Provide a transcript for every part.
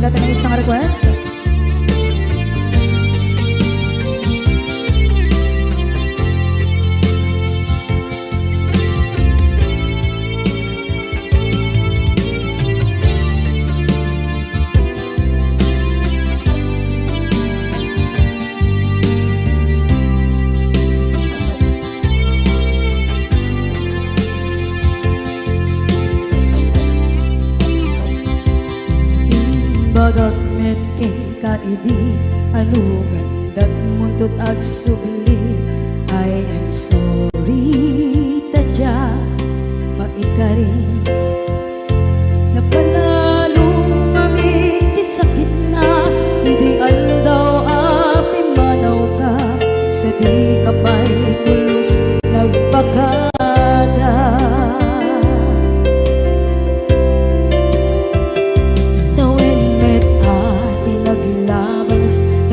natin ang isang request. Bagat met kay kaidi anugan dat muntot ag subli. I am sorry tadya maikari napalalo kami di sakit na ideal daw api manaw ka sa di kapay tulos nagpakada.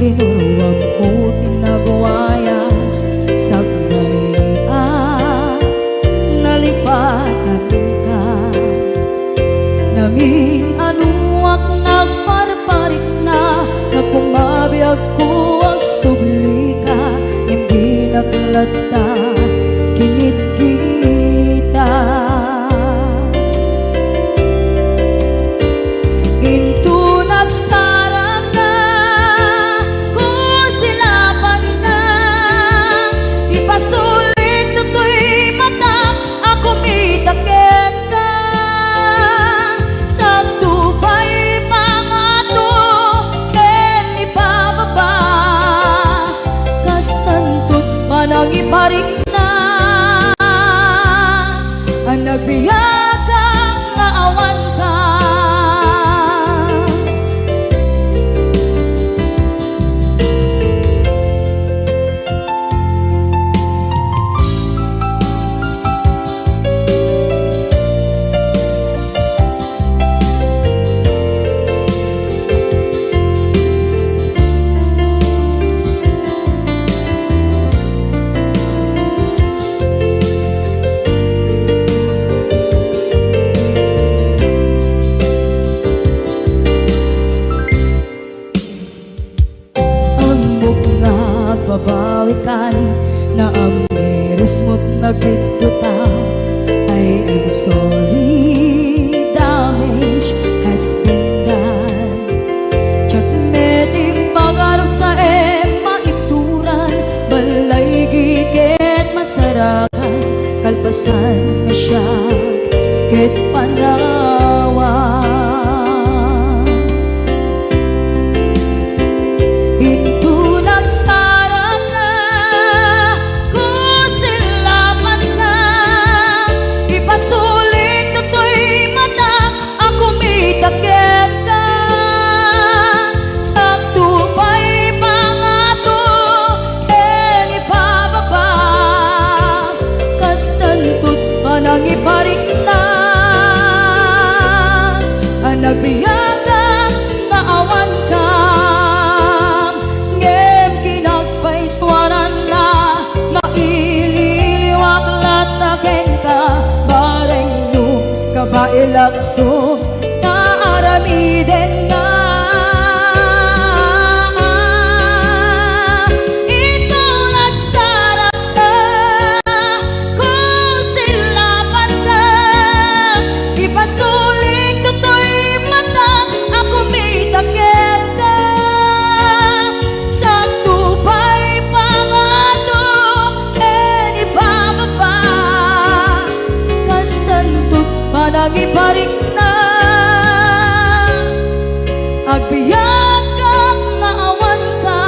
Rinuruwag ko tinagwayas sagnay nalipatan ka namin anuak nagparparit na nagpumabiyag ko ang subli ka hindi naglata kinit kita into nagsarang na kusilapan ka ipasulit tutoy mata ako mitaken ka sa tubay pangato ken ipababa kastantot manang iparik na ang nagbiyagang naawan ka. Babawikan na ang meres mo't nagpituta. I am sorry, damage has been done. Tsak meting pagarap sa maituran balay giket masarakan kalpasan nga siya ket panawa. Iparik na ang nagbiyagang naawan ka ngem kinagpaiswanan na maililiwak lataken ka bareng nung kabailak to naaramiden na. Nagiparik na agbiyak kang naawan ka.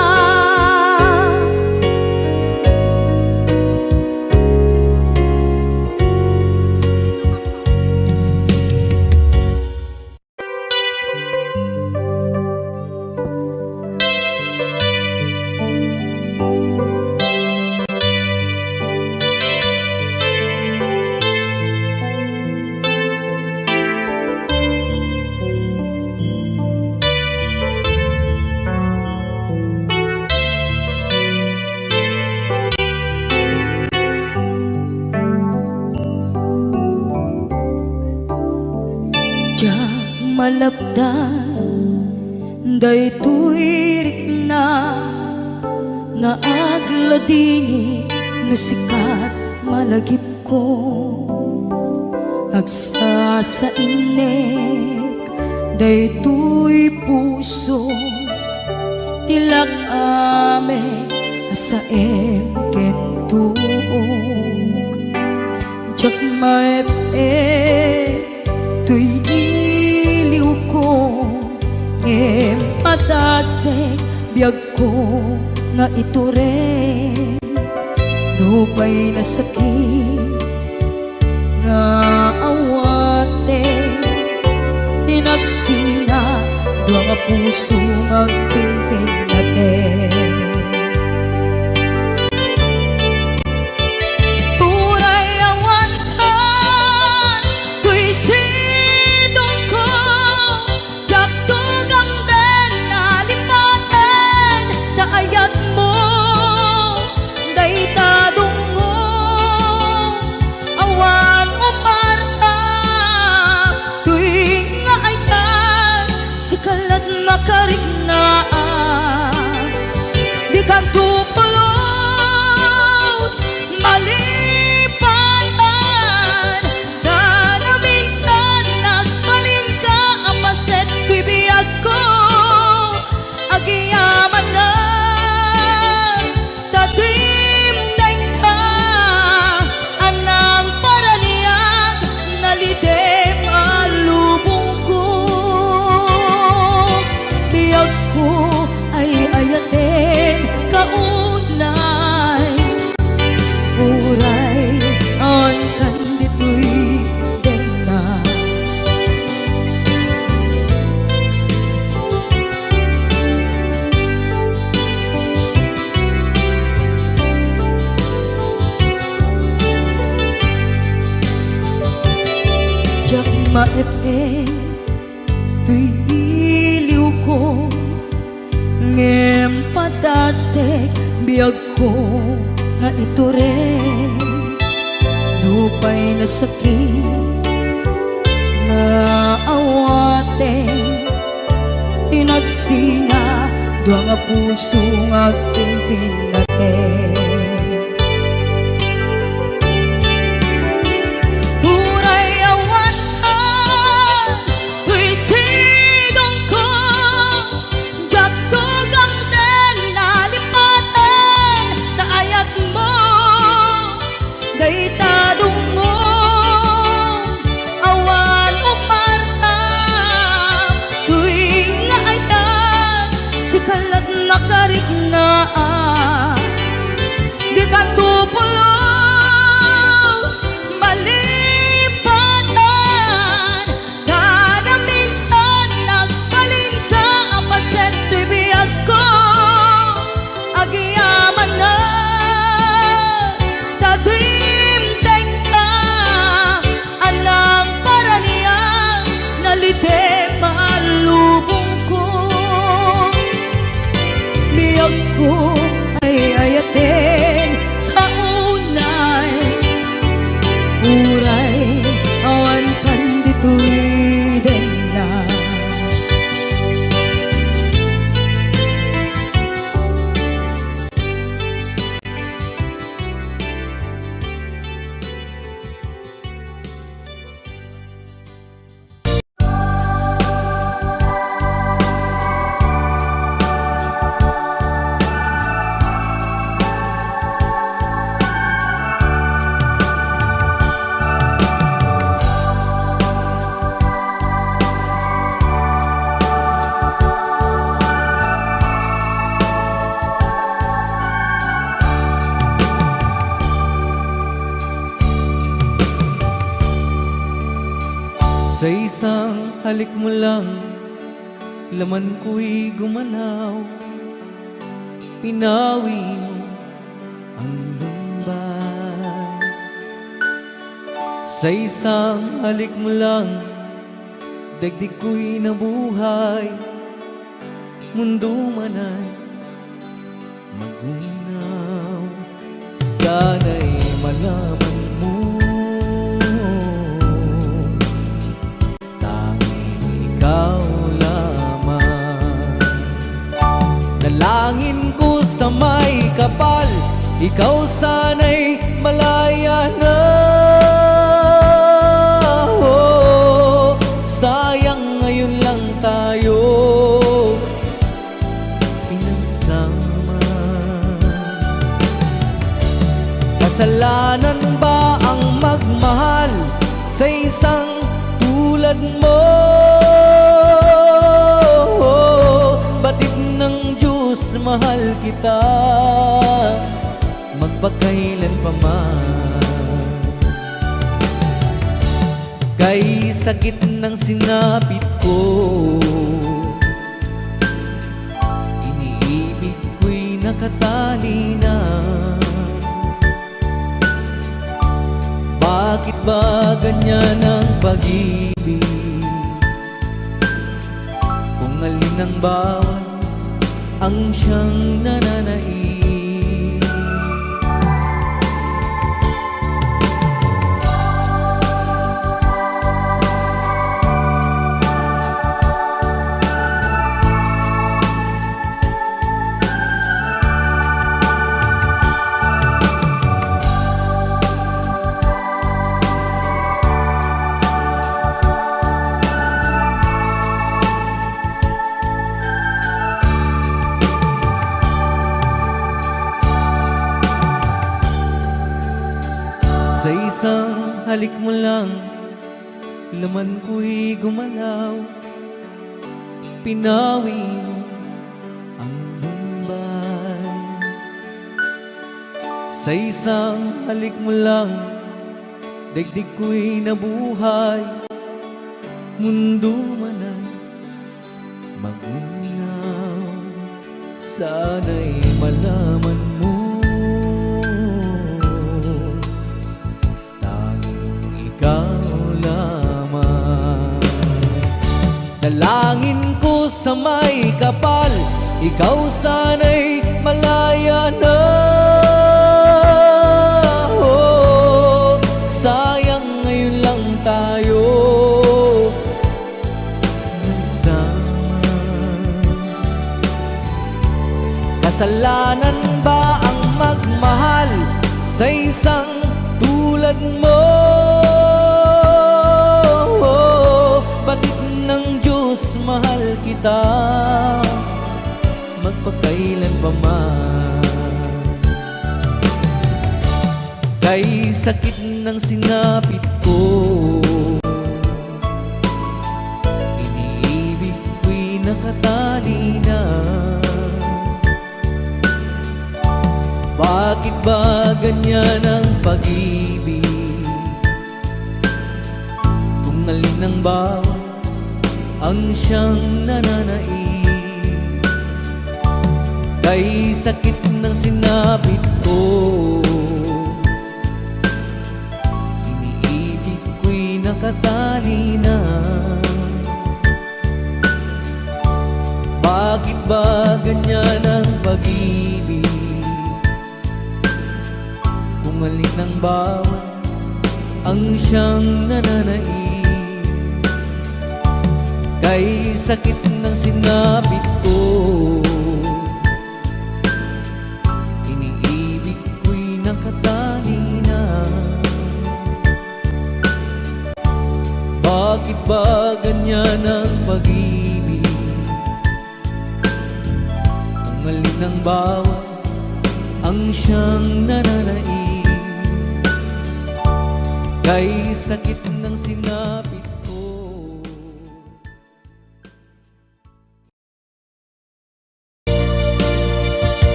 malapdan daytoy rikna nga agladingi nga sikat malagip ko agsa sa inek daytoy puso tilak ame asaem kentuog jak maep tuy iliw ko ngem padasek biyag ko nga ito rin lupay na sakit nga awate tinagsina dua nga puso magpinpin natin turay awantan tuy sidong ko jak tugang den nalipaten daayat mo daytadong mo awan umarta tuwing nga ay tan sikalat makarignaang di ka tupulos malipatan na na minsan nagbalin ka apaset tuy biyag ko agiyaman na tatimdeng ka anang paraniyag nalidem alubong ko biyag ko ay ayaten kaunay uray on kanditoy denna jak maepeng tuy iliw ko ngem padasek biyag ko nga ito rin lupay na sakit nga awate tinagsina dua nga puso nga pimpin natin turay awantan tuy sidong ko jak tugang den nalipaten daayat mo daytadong mo awan umarta tuwing nga ay tan sikalat makarignaang di ka tupulos malipatan na na minsan nagbalin ka apaset tuy biyag ko agiyaman na tatimdeng ka anang paraniyang nalidem alubong ko biyag ko ay ayaten kaunay uray awan kanditoy denna Sa isang halik mo lang, laman ko'y gumalaw. Pinawi mo ang lumbay. Sa isang halik mo lang, dagdig ko'y nabuhay. Mundo man ay magunaw. Sana'y malaman mo, ikaw lamang. sa isang tulad mo. Batid ng Diyos, mahal kita magpakailan pa man. Kay sakit ng sinapit ko, iniibig ko'y nakatali na. Bakit ba ganyan ang pag-ibig? Kung alin ang bawat ang siyang nananaig. Sa isang halik mo lang, laman ko'y gumalaw. Pinawi mo ang lumbay. Sa isang halik mo lang, daigdig ko'y nabuhay. Mundo man ay magunaw. Sana'y malaman mo, dalangin ko sa may kapal, ikaw sana'y malaya na. Oh, sayang ngayon lang tayo nagsama. Kasalanan ba ang magmahal sa isang tulad mo? Batid ng Diyos, mahal kita magpakailan pa man. Kay sakit ng sinapit ko, iniibig ko'y nakatali na. Bakit ba ganyan ang pag-ibig? Kung alin ang bawat ang siyang nananaig. Kay sakit ng sinapit ko, iniibig ko'y nakatali na. Bakit ba ganyan ang pag-ibig? Kung alin ang bawat ang siyang nananaig. Kay sakit ng sinapit ko, iniibig ko'y nakatali na. Bakit ba ganyan ang pag-ibig? Kung alin ang bawat ang siyang nananaig. Kay sakit ng sinapit ko.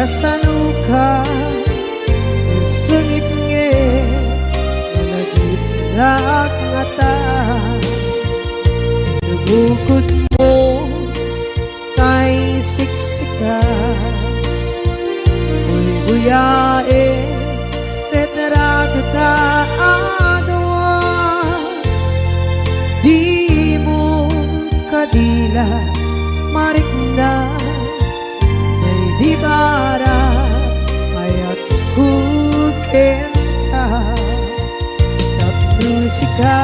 Kasaluka sengit nge malagip rak ngata bukod mo tay siksika buyae tetragta adwa di mo kadila marikna may di bara ayat kukenta tak musika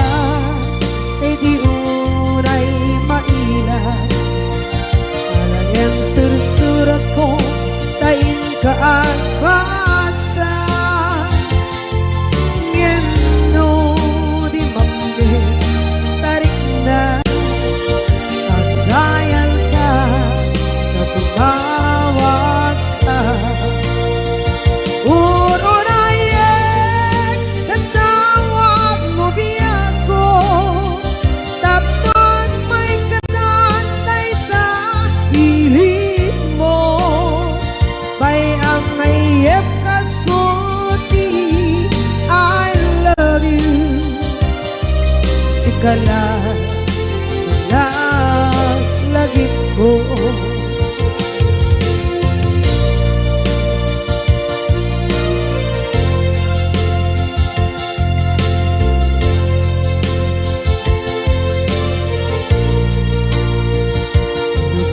ay di unay maila alang yang sursurat ko tain ka ang basa ngeno di mambe tarik na Nagdayal ka, natungawag ka Urunayek, natawag mo biyago Tapton may katantay ta Hilig mo Bay ang mayep kaskuti I love you Sikala lagi ko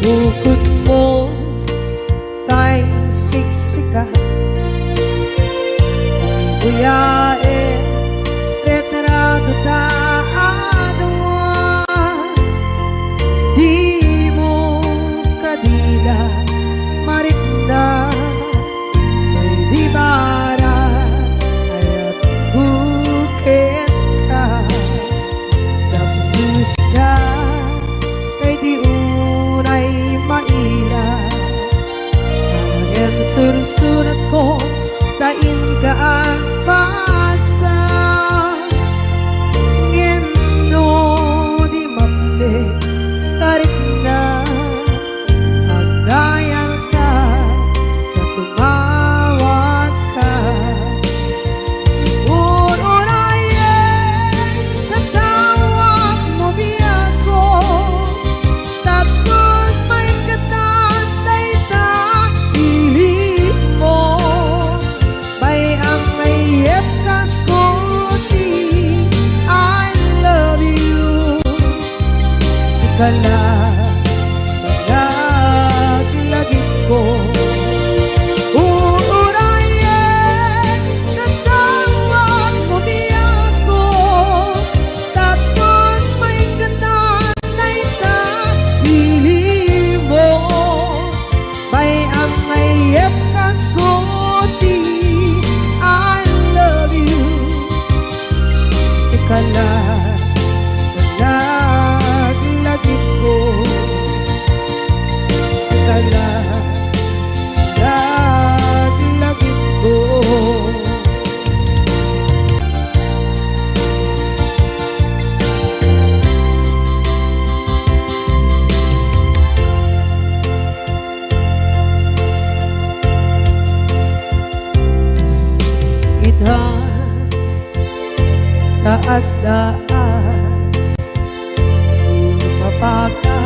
Bukod mo tay siksika Buyae retrado ta adwa Di mo kadila marikna may di bara ayat bukit ka tapos ka kay di unay maila ang sursurat ko tain ka ang pasa ngeno di mamde tarik na Nagdayal ka Natungawag ka Urunayek Natawag mo biyago Tapos may katantay ta Hilig mo Bay ang mayep kaskuti I love you Sikala Lagi ko Uurayek Natawag mo biyago Tapos may katantay ta Hilig mo Bay ang mayep kaskuti I love you Sikala lagi ko Sikala lagi ko Ita taat daan Sumapaka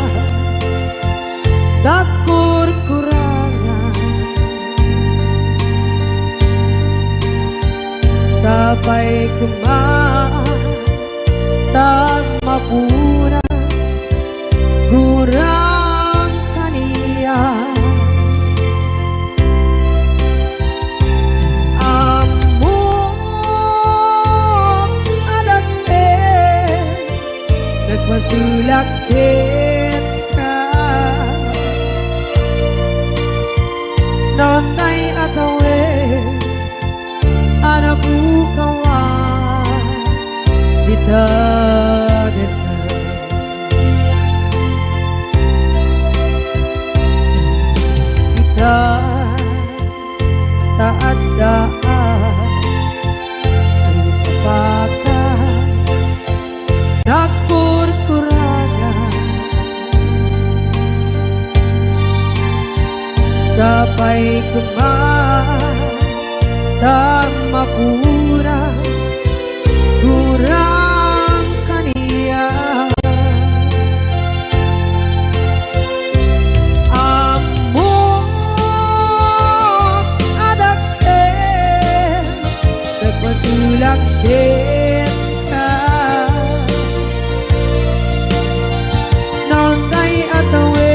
Dakur-kurangan Sabay kumaan Tag mapunas Gurang kaniya Among adake Nagmasulakit Nonday atawe Anabukawan Bitadet na Kita taat daan Sumpakan Dakur-kurangan Sabay kumaan Dan mapuras Gurang kaniya Among adake Nagmasulakit ka Nonday atawe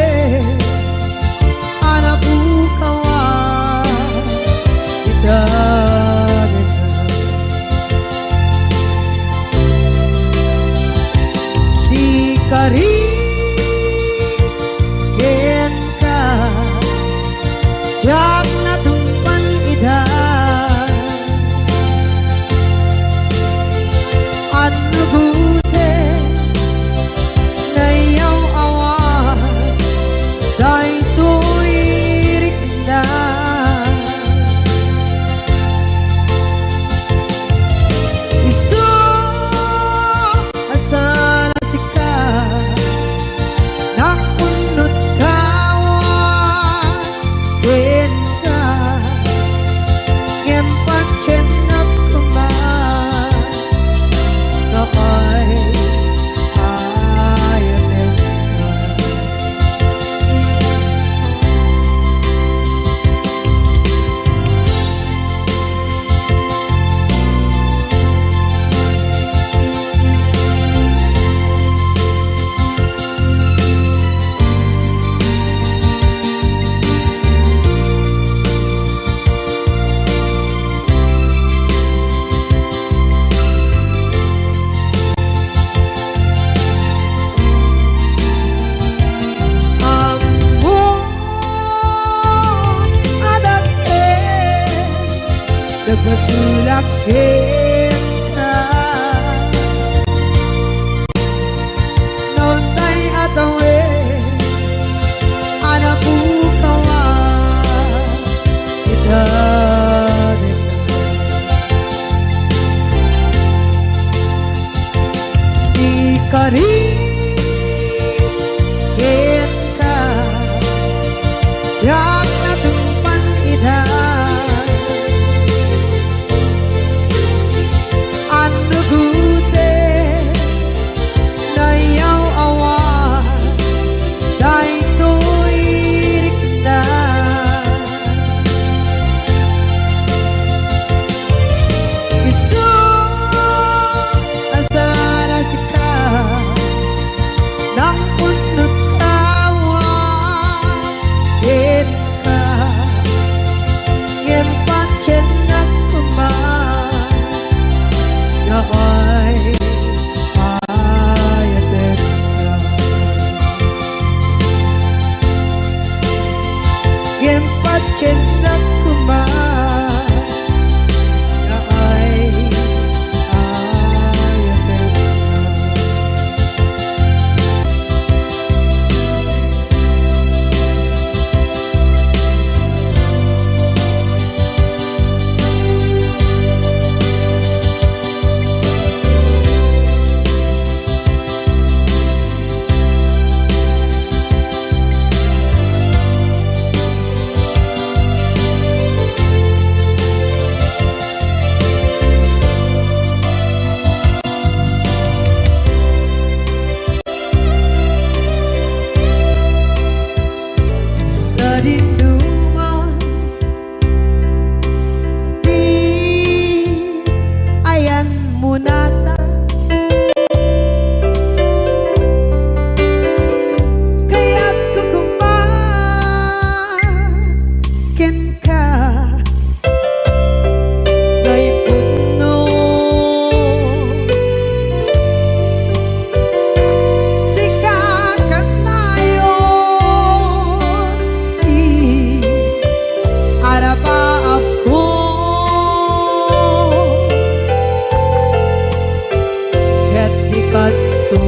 Yakit ka Nontay atawe Anak bukawa Kita din Ikarin ka Diyak latong panidan Ano gute Nayaw awan Dahil tuirik na Gusto asara sika Nang punot kawa Kita Ngem pancen nak kuman Yaay ayaten ka Ngem pancen nak kuman Yaay ayaten ka Sa dinduman Di ayan mo nata Kaya't kukumakin ka Ngay puno Sikakat tayo Araba ako Ket di kanto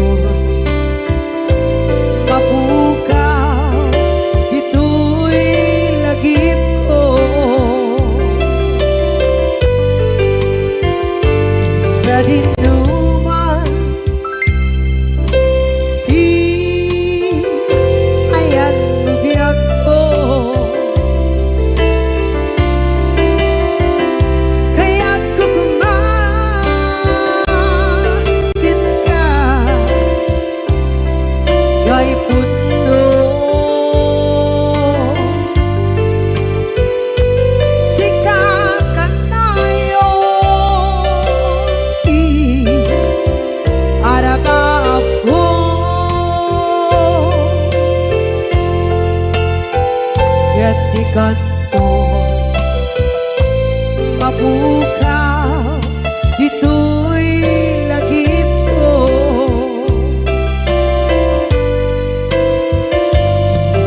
Mapukaw Dito'y lagip ko Sa dinuman Di ayan biyag ko Kaya't kukumakin ka Ngay puno Sikakat tayo Araba ako Kaya't di kanto Mapukaw Dito'y lagip ko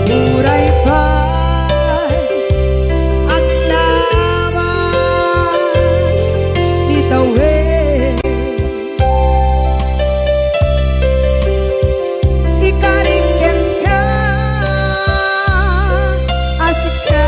Muray pa'y Ang labas Ni tawe Ikariken ka Asik ka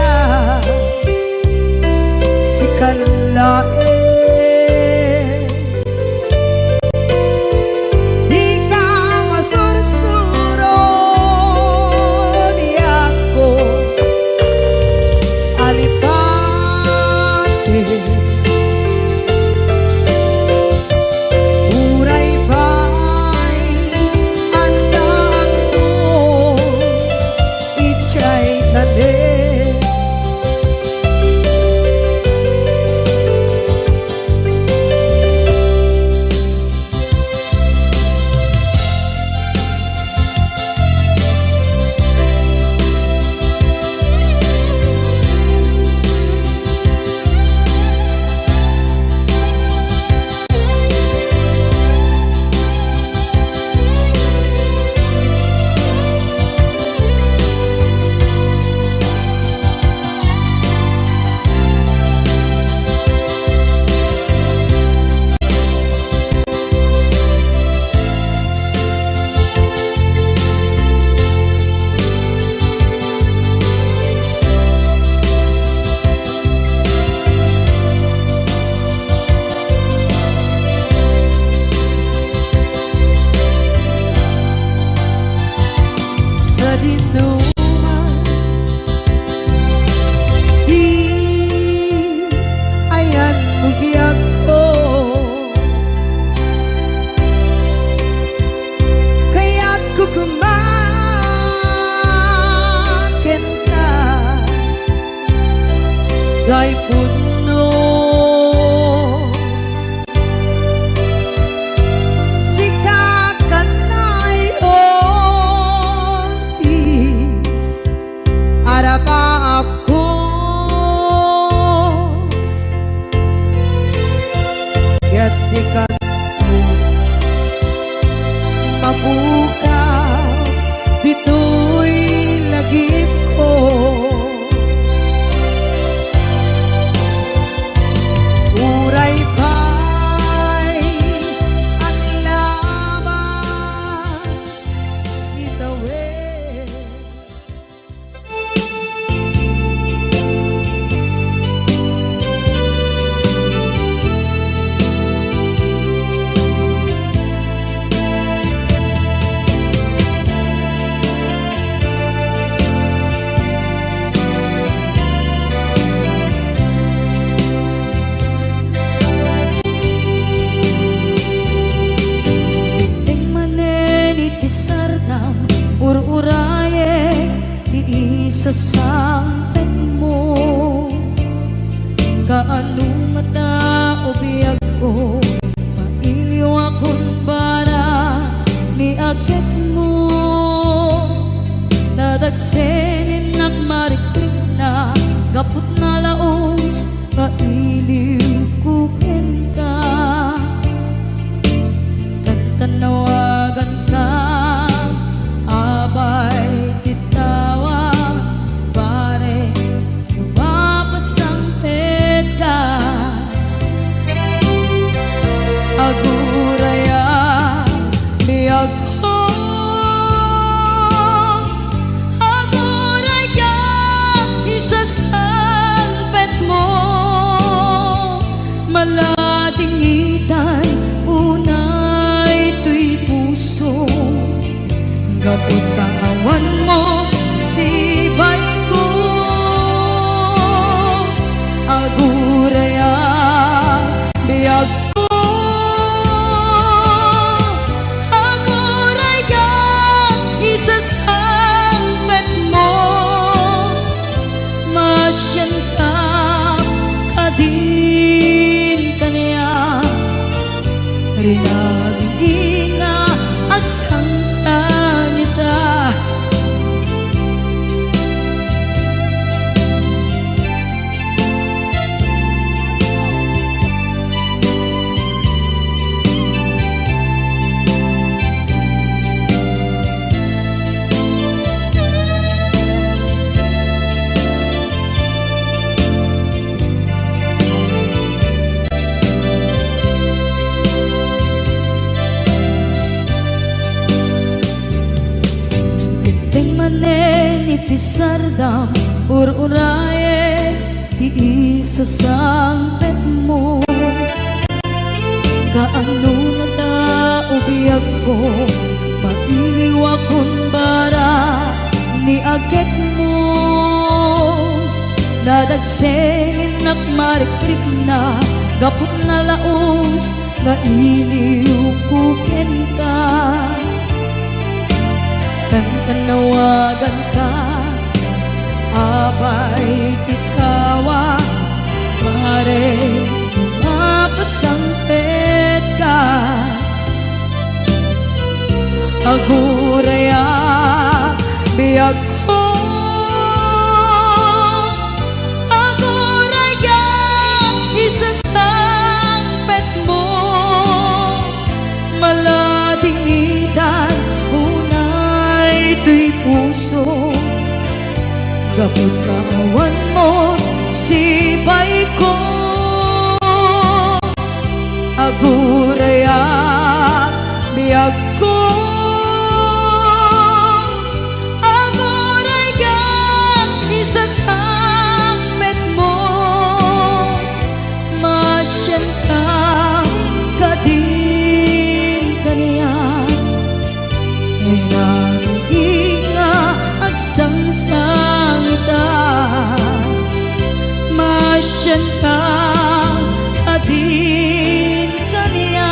dinuman di ayan bugyak ko kaya't kukumakin na gay puno ako gatikan mo mabukaw dito'y lagip ko uray pa'y ang labas itawid. Ur-uraye di isasampet mo kaano mata o biyag ko mailiw akong bara ni agit mo nadagsenin nagmarikrik na gapot na laos mailiw kukin ka tantanawagan ka abay titawa pare lumapasangpet ka aguraya biyag ko aguraya isasangpet mo maladingitan unay tuy puso gapot kawan mo sibay ko aguraya biyag ko aguraya isasangpet mo masyan ka kadin kaniya rinabing nga agsansanita iti sardam ur-uraye di isasampet mo kaano na ta ubiyag ko mailiw akong bara ni agit mo nadagsenin nakmarikrik na gapot na laos na iliw kukin ka tanawagan ka abay tikawa mare mapasangpet ka aguraya biyag ko aguraya isasangpet mo maladingitan ito'y puso gapot kawan mo sibay ko aguraya biyag ko aguraya isasangpet mo masyan ka kadin kaniya inga Diyan ka adin kaniya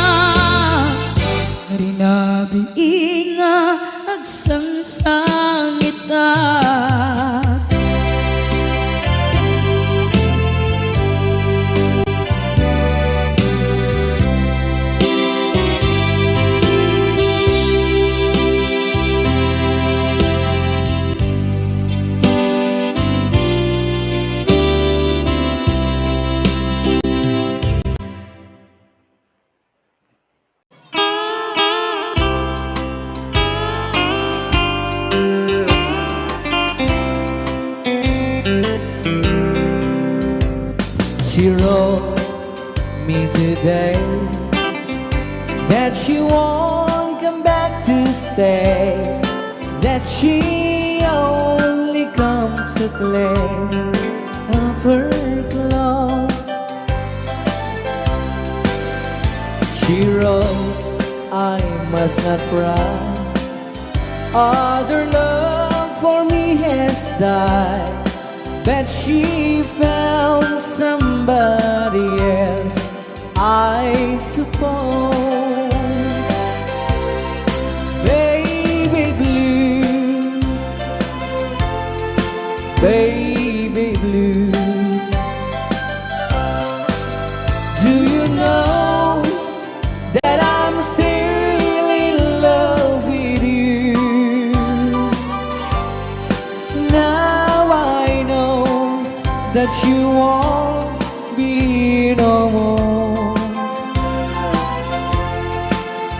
Rinabi inga agsangsangita She wrote me today that she won't come back to stay, that she only comes to claim of her clothes. She wrote, I must not cry, other love for me has died, but she found somebody else, I suppose. Baby blue, baby blue, do you know that I'm still in love with you? Now I know that you won't be no more.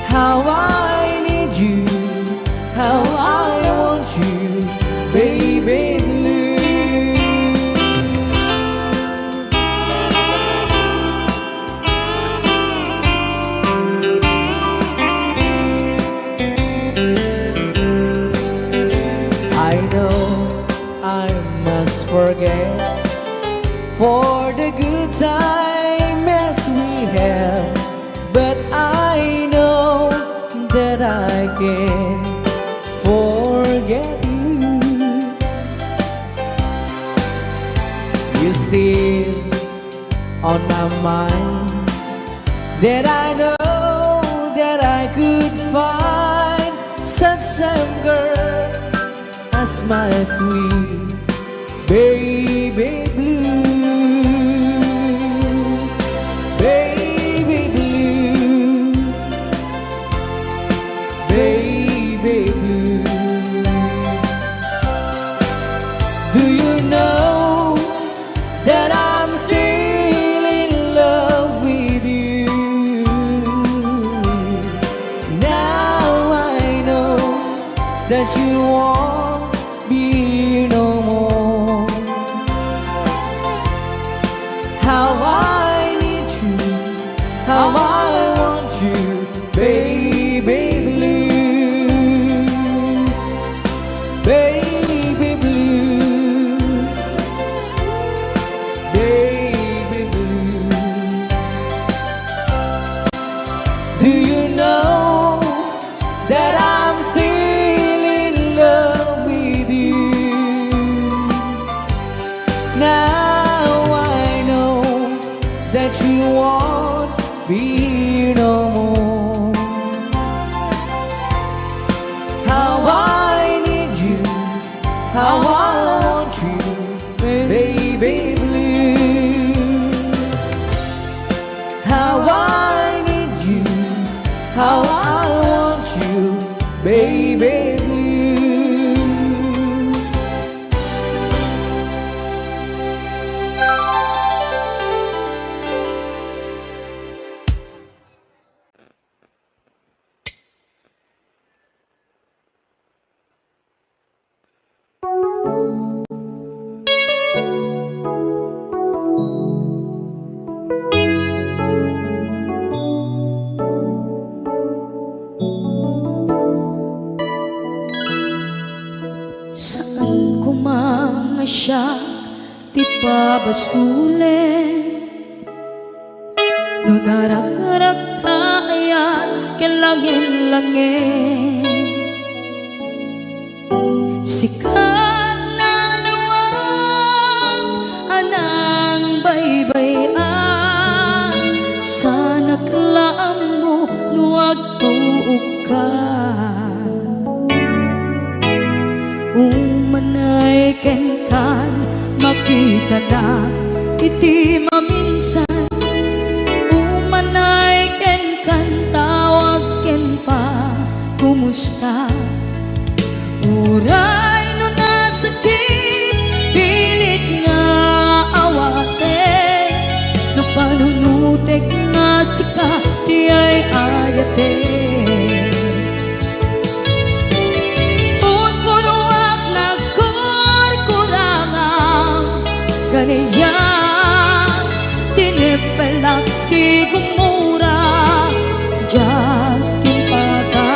How I need you, how I want you, baby blue. I know I must forget for the good time as we have, but I know that I can forget you. You're still on my mind, that I know that I could find such a girl as my sweet baby blue. Baby blue, baby blue, do you know that I'm still in love with you? Now I know that you won't be no more. How I need you, how I want you, baby blue, baby blue, baby blue. Do you know that I'm still in love with you? Now I know that you won't be no more. How I need you, how I want you, baby blue. How I need you, how I want you, baby blue. Saan ko mga siya ti pabasulin no narak-rak tayan kelangin-langin sikat na lawang anang baybay Umanay ken kan makita na iti maminsan. Umanay ken kan tawag ken pa kumusta. Uray no nasakit pilit nga awate, no panunutek nga sika di ay ayate. Unpunuak nagkurkurangang ganiya, tinipelak di gumura diyan kimpata.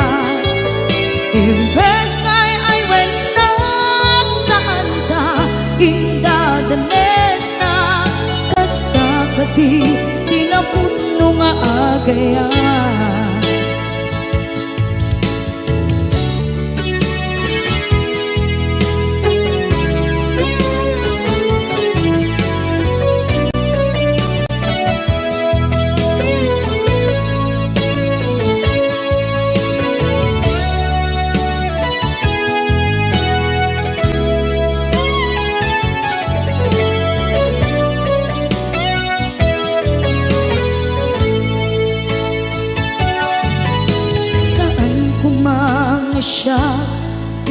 Imbes ngay ay wenak saan ka indadanes na kasta kati tinaputno nga agaya. Siya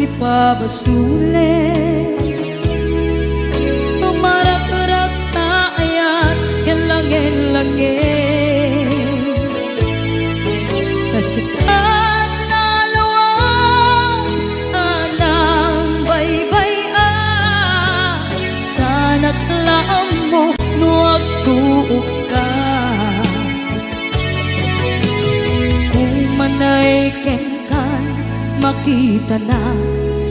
ipabasule, tumarak-rak na ayat hilangin-langin. Kasikat na lawang anang baybay-an, sana't laam mo no agtuog ka. Umanay ken makita na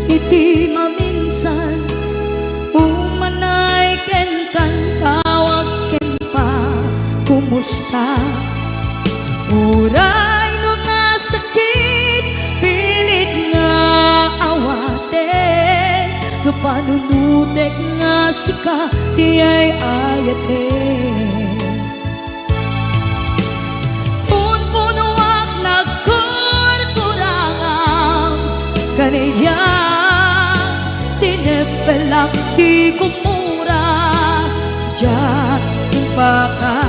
iti maminsan. Umanay ken kan tawag ken pa kumusta. Uray no nasakit pilit nga awate, no panunutek nga sika di ay ayate. Unpunuak kaniya, tinipelak di kumura diyan kimpaka.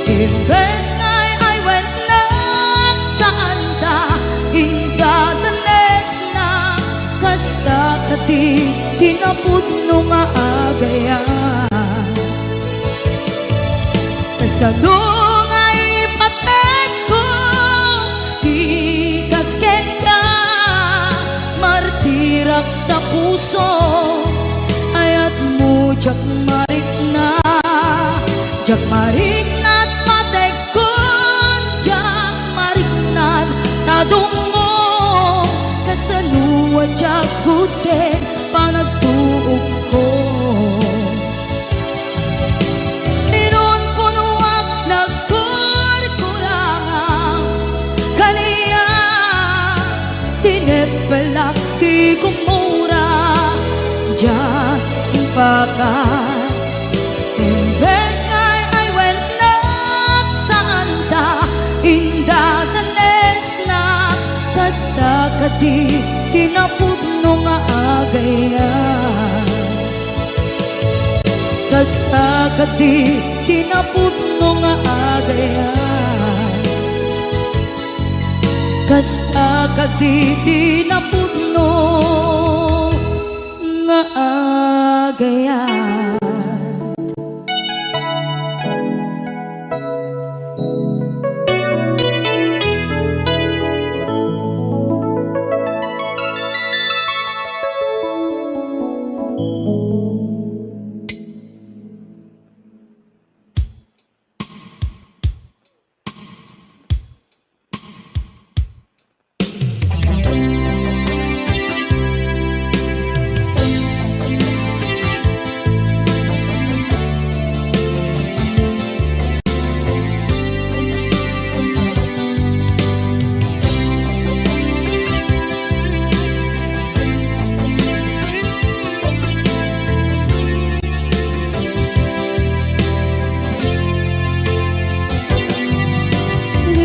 Imbes ngay ay wenak saan ta indadanes na kasta kati tinaputno nga agaya. Kasano ngay patek ko di kasken ka, martirak na puso ayat mo jak marik na at matekon jak marik na tadong mo. Kasaluwa jak kute panagtuog ko. Ninon punuak nagkurkurangang kaniya, tinipelak di kumura diyan kimpaka. Imbes ngay ay wenak saan ta indadanes na kasta kati tinaputno nga agaya. Kasta kati tinaputno nga agaya. Kasta kati tinaputno nga agaya.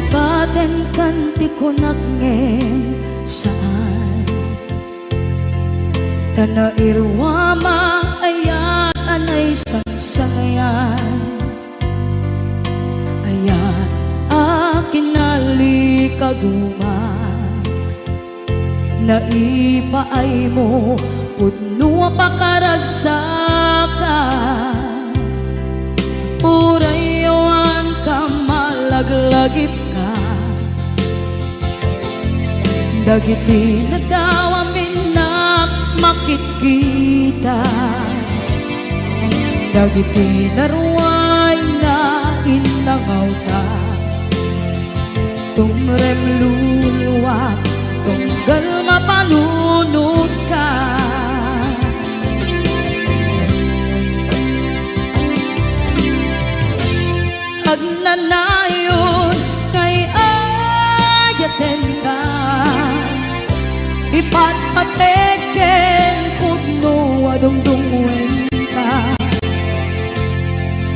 Baten kanti ko nagngem saan Tanairwama ayat anay sangsangayan. Ayat akin nalikaguma, naipaay mo pudno pakaragsakan. Urayawan ka malaglagip ka, dagiti na daw amin na makikita. Dagiti naruay na inangaw ka, tumrem luluwa tunggal mapalunod ka. Agnanayon kay ayaten ka, ipatpateken pudno adungdungwen ka.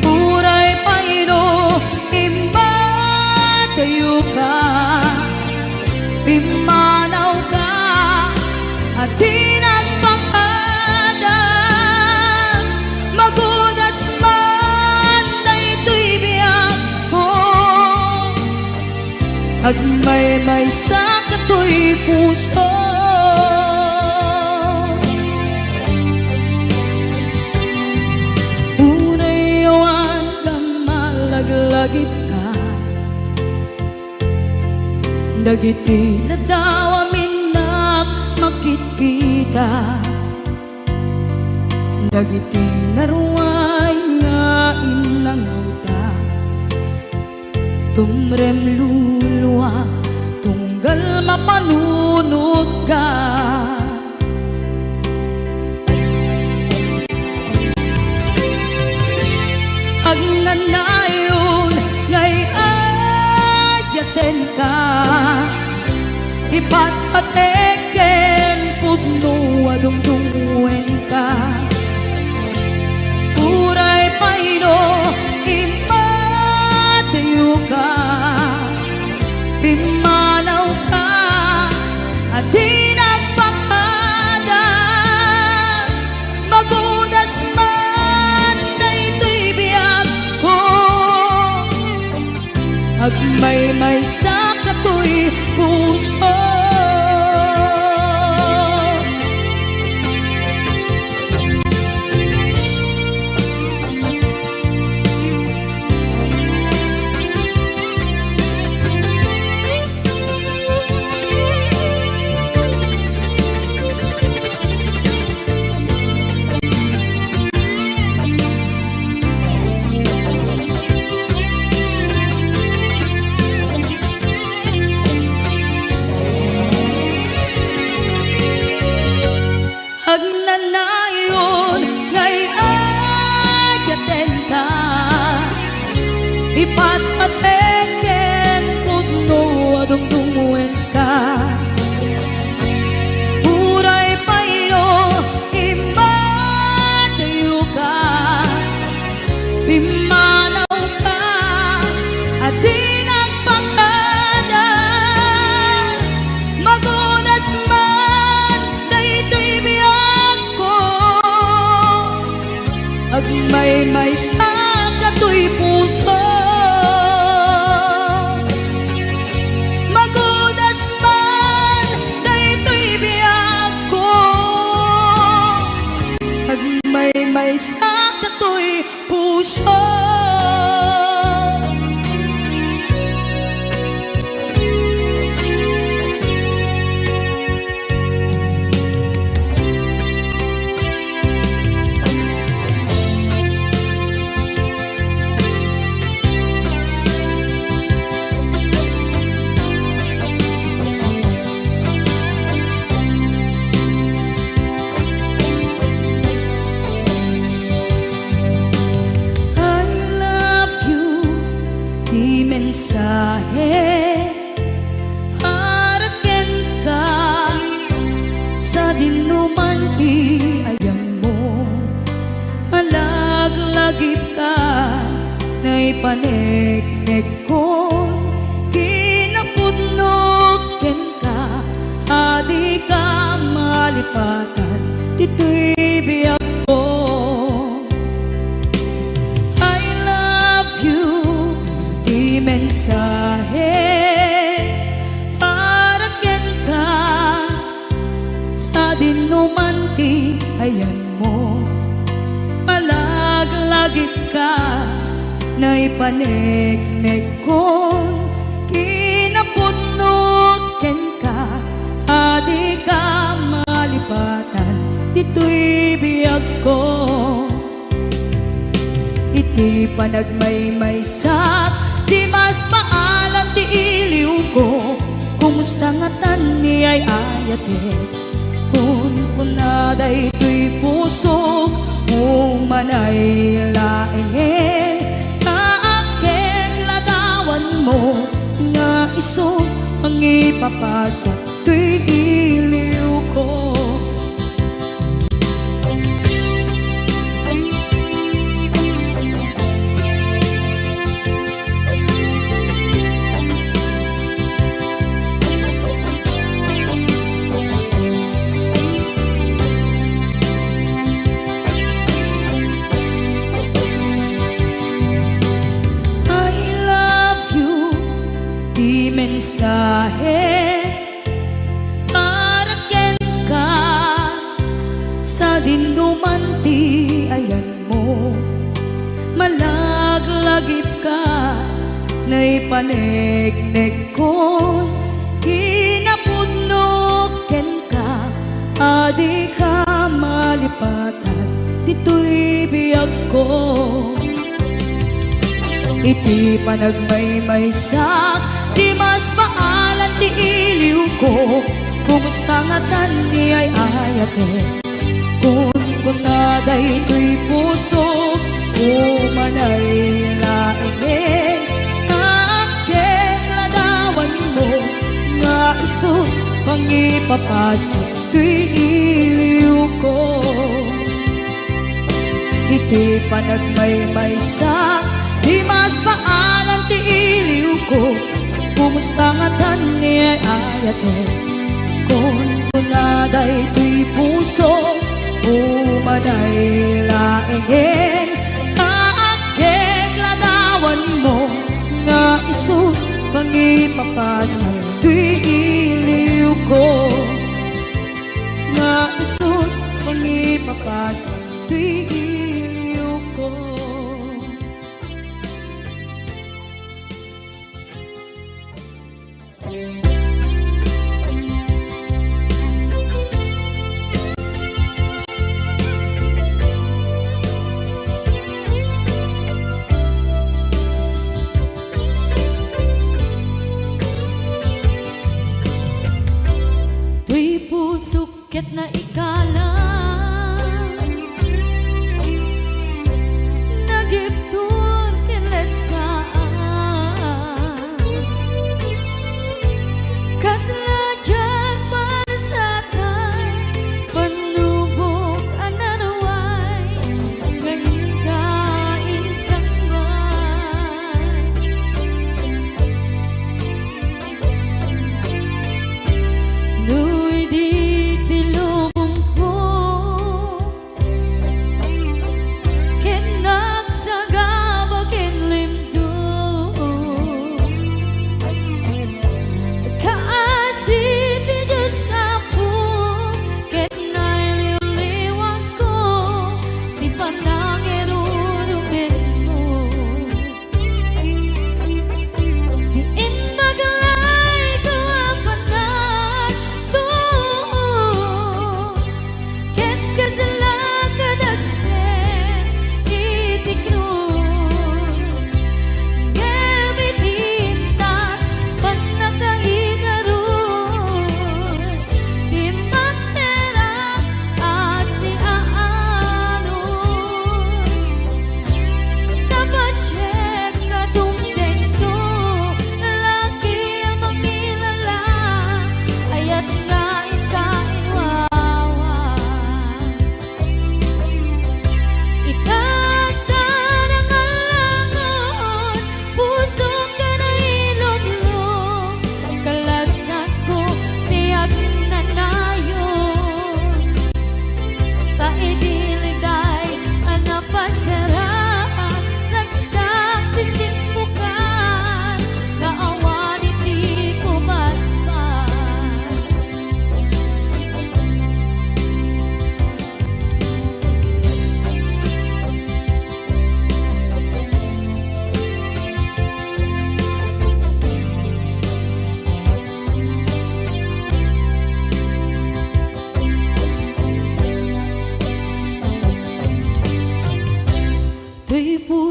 Uray paino imbatayo ka, imanaw ka at tinagpakadan. Magudas man na ito'y biyak ko, agmay-may sa kato'y puso. Unayawan ka malaglagip ka, dagiti na daw amin na makikita. Dagiti naruay nga inangaw ta, tumrem luluwa tunggal mapalunod ka. Agnanayon ngay ayaten ka, ipatpateken pudno adungdungwen ka. Uray paino impatayo ka, pimanaw ka at tinagpakadan. Magudas man na ito'y biyak ko, agmay-may sa kato'y puso. Agnanayon ngay ayaten ka, ipatpateken pudno adungdungwen ka. Uray paino imbatayo ka, pimanaw ka at tinagpakadan. Magunas man na ito'y biyak ko, agmay-may sa kato'y puso. Magudas man na ito'y biyak ko, agmay-may sa kato'y puso. Ay ayan mo. Malaglagip ka na ipanegnek kong kinapunot ken ka. Adi ka malipatan, dito'y biyag ko. Iti panagmaymaysak, di mas maalam ti iliw ko. Kumusta nga tan ni ay ayate, kun kunaday to'y puso, kung manay laeng kaaken ladawan mo, nga iso ang ipapasa to'y iliw ko. Mensahe para ken ka sa dinduman ti ayan mo. Malaglagip ka na ipanegnek kon kinapudno ken ka. Adi ka malipatan, dito'y biyag ko. Iti panagmaymaysak, di mas maalan ti iliw ko. Kumusta nga tan ni ay ayate, kun kunaday to'y puso, umanay laeng kaaken ladawan mo, nga iso pangipapasa to'y iliw ko. Iti panagmaymaysak, di mas maalam ti iliw ko. Kumusta nga tan ni ay ayate, kun kunaday to'y puso, umanay laeng kaaken ladawan mo, nga iso pangipapasa to'y iliw ko. Nga iso pangipapasa to'y iliw ko. Tuy pusukit na ikalang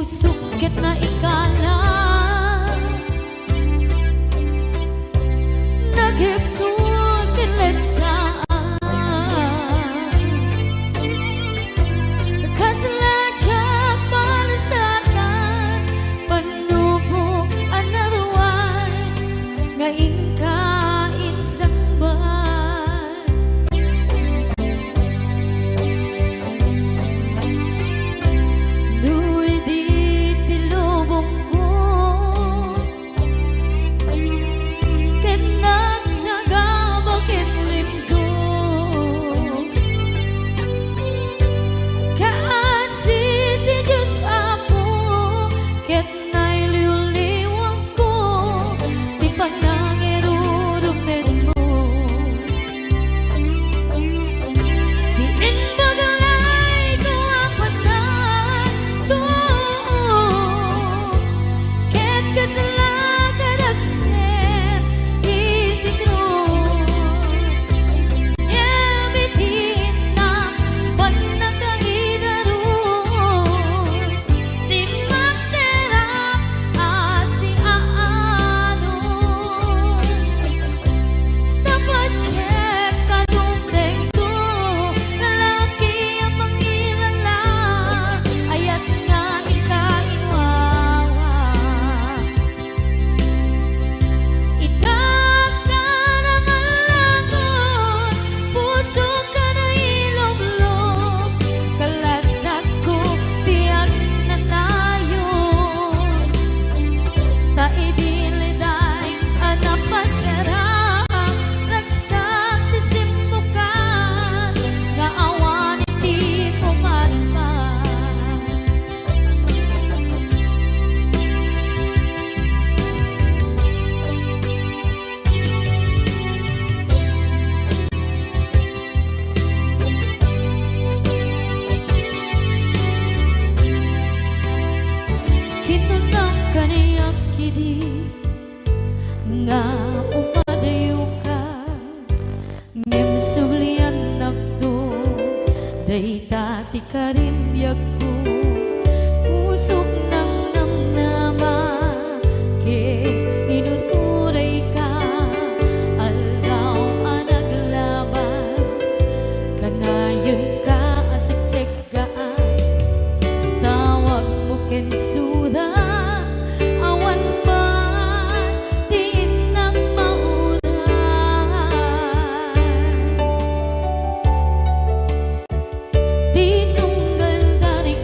pusok ket na ikala nagigtun kiletaan kasalajak palasatan panubok anaruan ngain kain sangban Nuy di tilubong ko ket nagsagabog ket limgo kaasi ti Diyos Apo ket nailiw-liwang ko di panangirurupin mo di inbagalay ko ang patan ko ket kasalakan agser itikron yabitin na panagkahidarus di magterap asi aanon dapat check kadumdeng ko lalaki ang mangilala ayat nga ikainwawa itakdan ang alagon puso ka na ilog-log kalasag ko tiyak na tayo taidiliday anapasara ragsak ti simbukan nga awan iti pumatpat kinunang kaniyak kidi nga upadayo ka ngem sublian nakdo dayta ti karimbyag ko pusok ng namnama ke inuturay ka aldaw anaglabas kanayon ka asiksik gaan tawag mo ken suda awan man din ang mauran di tunggal dari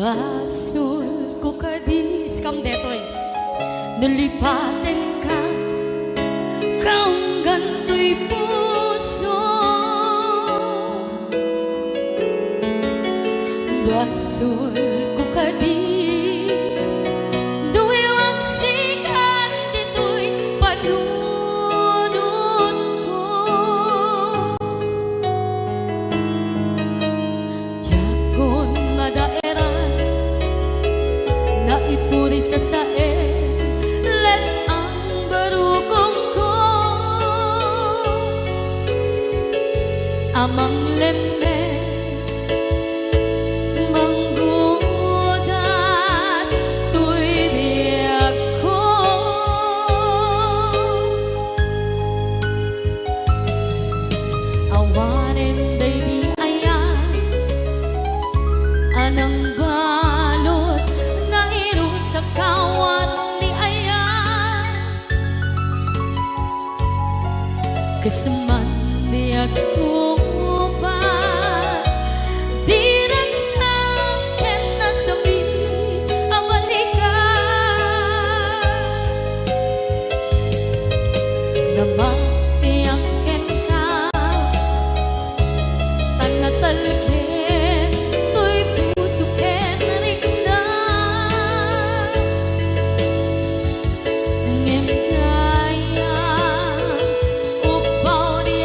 Basol ko kadis kam detoy nalipaten ka kaong ganto'y puso. Basol ko kadis duwewang sikat dito'y panunod ko. Jakon madaeran na ipuri sa sae let ang barukong ko amang lemes manggudas tuy biyak ko. Awanin day di ayan anang balot na irot na kawat ni ayan kasaman biyak ko pa di lang sa akin na sabihin ang balikan na mapiyakin ka tanatalkin to'y puso ken rikna ngem kaya upaw di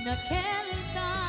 na kailan ka